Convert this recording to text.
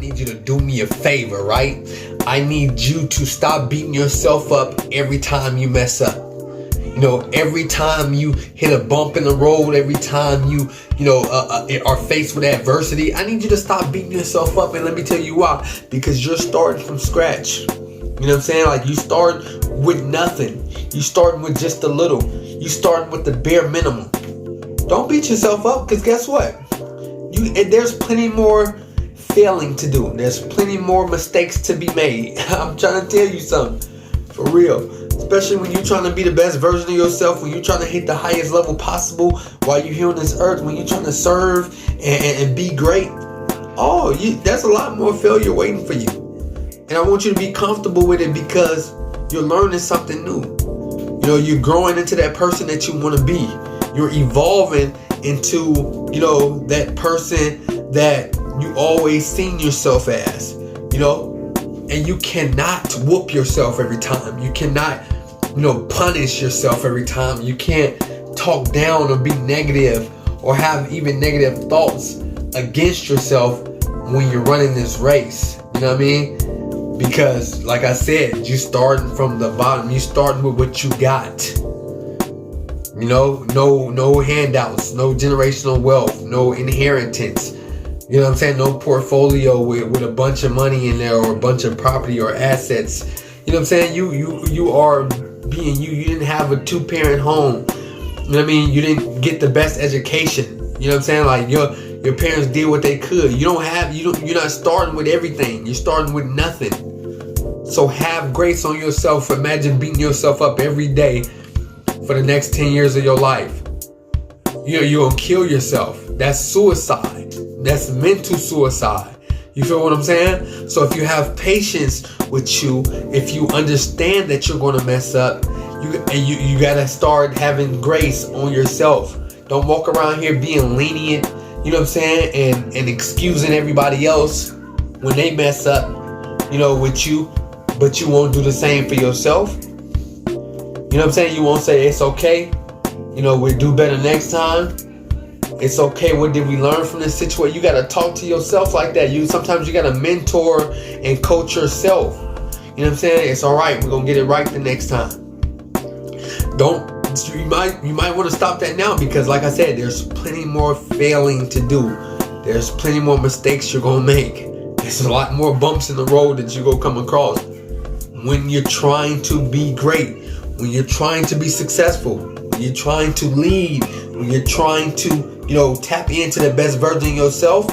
need you to do me a favor, right? I need you to stop beating yourself up every time you mess up. You know, every time you hit a bump in the road, every time you are faced with adversity, I need you to stop beating yourself up. And let me tell you why. Because you're starting from scratch. You know what I'm saying? Like, you start with nothing. You starting with just a little. You starting with the bare minimum. Don't beat yourself up, because guess what? There's plenty more failing to do. There's plenty more mistakes to be made. I'm trying to tell you something. For real. Especially when you're trying to be the best version of yourself, when you're trying to hit the highest level possible while you're here on this earth, when you're trying to serve and be great. There's a lot more failure waiting for you. And I want you to be comfortable with it, because you're learning something new. You know, you're growing into that person that you want to be. You're evolving into, that person that you always seen yourself as, and you cannot whoop yourself every time. You cannot, punish yourself every time. You can't talk down or be negative or have even negative thoughts against yourself when you're running this race. You know what I mean? Because, like I said, you starting from the bottom. You starting with what you got. No handouts, no generational wealth, no inheritance. You know what I'm saying? No portfolio with a bunch of money in there, or a bunch of property or assets. You know what I'm saying? You are being you. You didn't have a 2-parent home. You know what I mean? You didn't get the best education. You know what I'm saying? Like, your parents did what they could. You're not starting with everything. You're starting with nothing. So have grace on yourself. Imagine beating yourself up every day for the next 10 years of your life. You're gonna kill yourself. That's suicide. That's mental suicide. You feel what I'm saying? So if you have patience with you, if you understand that you're gonna mess up, you gotta start having grace on yourself. Don't walk around here being lenient, you know what I'm saying, and excusing everybody else when they mess up, with you, but you won't do the same for yourself. You know what I'm saying? You won't say it's okay. We'll do better next time. It's okay. What did we learn from this situation? You got to talk to yourself like that. Sometimes you got to mentor and coach yourself. You know what I'm saying? It's all right. We're going to get it right the next time. You might want to stop that now, because like I said, there's plenty more failing to do. There's plenty more mistakes you're going to make. There's a lot more bumps in the road that you're going to come across when you're trying to be great. When you're trying to be successful, when you're trying to lead, when you're trying to, tap into the best version of yourself,